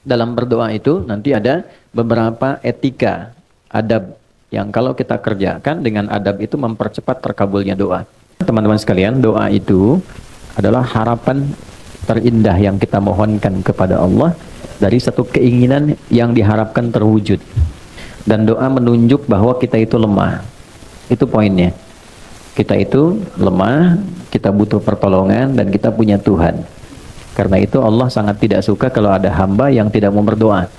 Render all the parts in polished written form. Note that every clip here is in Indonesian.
dalam berdoa itu nanti ada beberapa etika, adab yang kalau kita kerjakan dengan adab itu mempercepat terkabulnya doa. Teman-teman sekalian, doa itu adalah harapan terindah yang kita mohonkan kepada Allah dari satu keinginan yang diharapkan terwujud. Dan doa menunjuk bahwa kita itu lemah. Itu poinnya. Kita itu lemah, kita butuh pertolongan, dan kita punya Tuhan. Karena itu Allah sangat tidak suka kalau ada hamba yang tidak mau berdoa.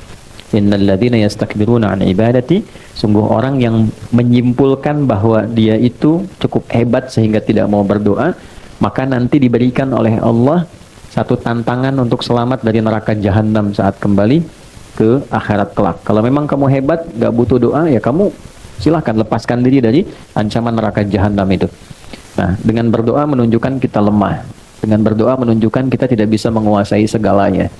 Innal ladzina yastakbiruna an ibadati, sungguh orang yang menyimpulkan bahwa dia itu cukup hebat sehingga tidak mau berdoa, maka nanti diberikan oleh Allah satu tantangan untuk selamat dari neraka jahanam saat kembali ke akhirat kelak. Kalau memang kamu hebat, gak butuh doa, ya kamu silahkan lepaskan diri dari ancaman neraka jahanam itu. Nah, dengan berdoa menunjukkan kita lemah. Dengan berdoa menunjukkan kita tidak bisa menguasai segalanya.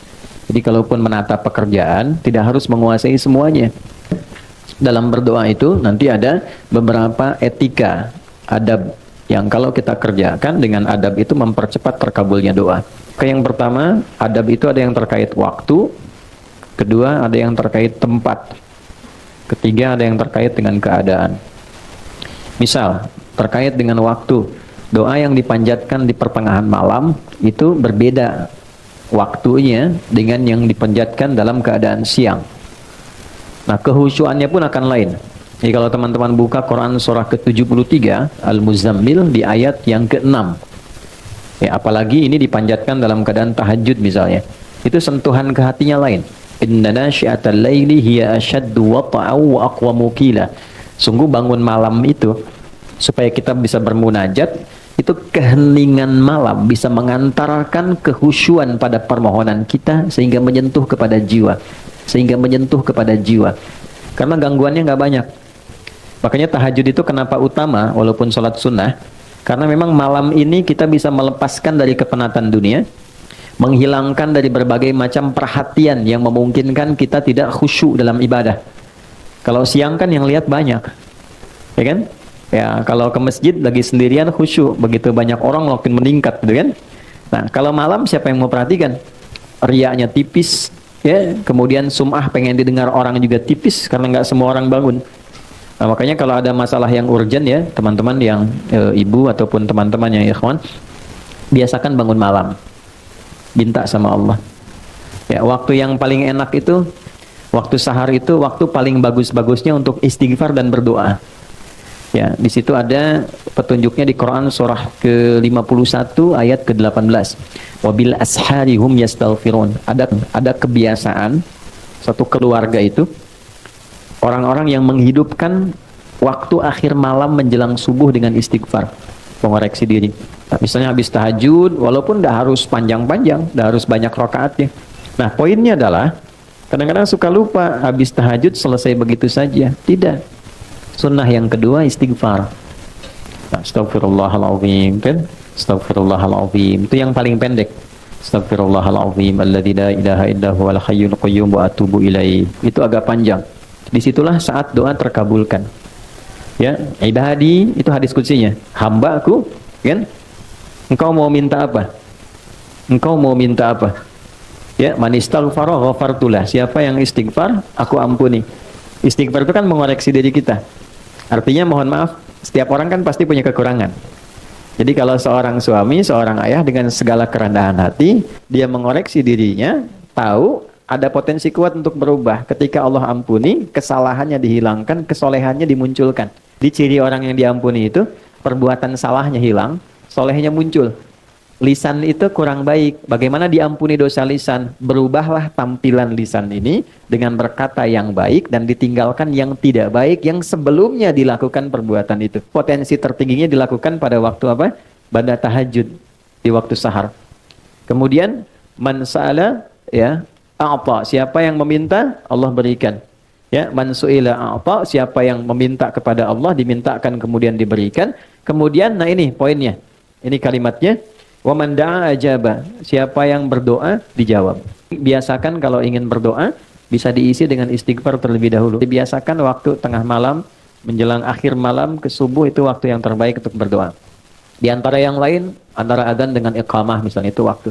Jadi kalaupun menata pekerjaan, tidak harus menguasai semuanya. Dalam berdoa itu nanti ada beberapa etika, adab yang kalau kita kerjakan dengan adab itu mempercepat terkabulnya doa. Yang pertama, adab itu ada yang terkait waktu. Kedua, ada yang terkait tempat. Ketiga, ada yang terkait dengan keadaan. Misal, terkait dengan waktu. Doa yang dipanjatkan di pertengahan malam itu berbeda waktunya dengan yang dipanjatkan dalam keadaan siang. Nah, kehusyuannya pun akan lain. Jadi kalau teman-teman buka Quran surah ke-73 Al-Muzammil di ayat yang ke-6, ya, apalagi ini dipanjatkan dalam keadaan tahajud misalnya, itu sentuhan ke hatinya lain. Inna nasyi'atal laili hiya ashaddu wata'aw wa aqwamu qila. Sungguh bangun malam itu supaya kita bisa bermunajat, itu keheningan malam bisa mengantarkan kehusyuan pada permohonan kita sehingga menyentuh kepada jiwa, karena gangguannya nggak banyak. Makanya tahajud itu kenapa utama walaupun sholat sunnah, karena memang malam ini kita bisa melepaskan dari kepenatan dunia, menghilangkan dari berbagai macam perhatian yang memungkinkan kita tidak khusyuk dalam ibadah. Kalau siang kan yang lihat banyak, ya kan? Ya, kalau ke masjid lagi sendirian khusyuk, begitu banyak orang makin meningkat, gitu kan? Nah, kalau malam siapa yang mau perhatikan? Riaknya tipis, ya. Kemudian sum'ah pengen didengar orang juga tipis karena nggak semua orang bangun. Nah, makanya kalau ada masalah yang urgent ya, teman-teman yang ibu ataupun teman-teman yang ikhwan, biasakan bangun malam. Minta sama Allah. Ya, waktu yang paling enak itu waktu sahar, itu waktu paling bagus-bagusnya untuk istighfar dan berdoa. Ya, di situ ada petunjuknya di Quran surah ke-51 ayat ke-18. Wabil ashari hum yastaghfirun. Ada kebiasaan satu keluarga itu, orang-orang yang menghidupkan waktu akhir malam menjelang subuh dengan istighfar, mengoreksi diri. Nah, misalnya habis tahajud, walaupun tidak harus panjang-panjang, tidak harus banyak rakaatnya. Nah, poinnya adalah kadang-kadang suka lupa habis tahajud selesai begitu saja. Tidak. Sunnah yang kedua istighfar. Astaghfirullahaladzim, kan? Astaghfirullahaladzim. Itu yang paling pendek. Astaghfirullahaladzim alladzi la ilaha illa huwal hayyul qayyum wa atubu ilaih. Itu agak panjang. Disitulah saat doa terkabulkan. Ya, ibadi itu hadis qudsinya. Hambaku, kan? Engkau mau minta apa? Engkau mau minta apa? Ya, man istaghfara ghafartulah. Siapa yang istighfar, aku ampuni. Istighfar itu kan mengoreksi diri kita. Artinya mohon maaf, setiap orang kan pasti punya kekurangan. Jadi kalau seorang suami, seorang ayah dengan segala kerendahan hati, dia mengoreksi dirinya, tahu ada potensi kuat untuk berubah. Ketika Allah ampuni, kesalahannya dihilangkan, kesolehannya dimunculkan. Di ciri orang yang diampuni itu, perbuatan salahnya hilang, solehnya muncul. Lisan itu kurang baik. Bagaimana diampuni dosa lisan? Berubahlah tampilan lisan ini dengan berkata yang baik dan ditinggalkan yang tidak baik yang sebelumnya dilakukan perbuatan itu. Potensi tertingginya dilakukan pada waktu apa? Pada tahajud, di waktu sahar. Kemudian man sa'ala, ya, a'ta. Siapa yang meminta, Allah berikan. Ya, man su'ila a'ta. Siapa yang meminta kepada Allah, dimintakan kemudian diberikan. Kemudian, nah ini poinnya. Ini kalimatnya. Wa man da'a ajaba. Siapa yang berdoa dijawab. Biasakan kalau ingin berdoa bisa diisi dengan istighfar terlebih dahulu. Dibiasakan waktu tengah malam menjelang akhir malam ke subuh itu waktu yang terbaik untuk berdoa. Di antara yang lain, antara adzan dengan iqamah misalnya itu waktu.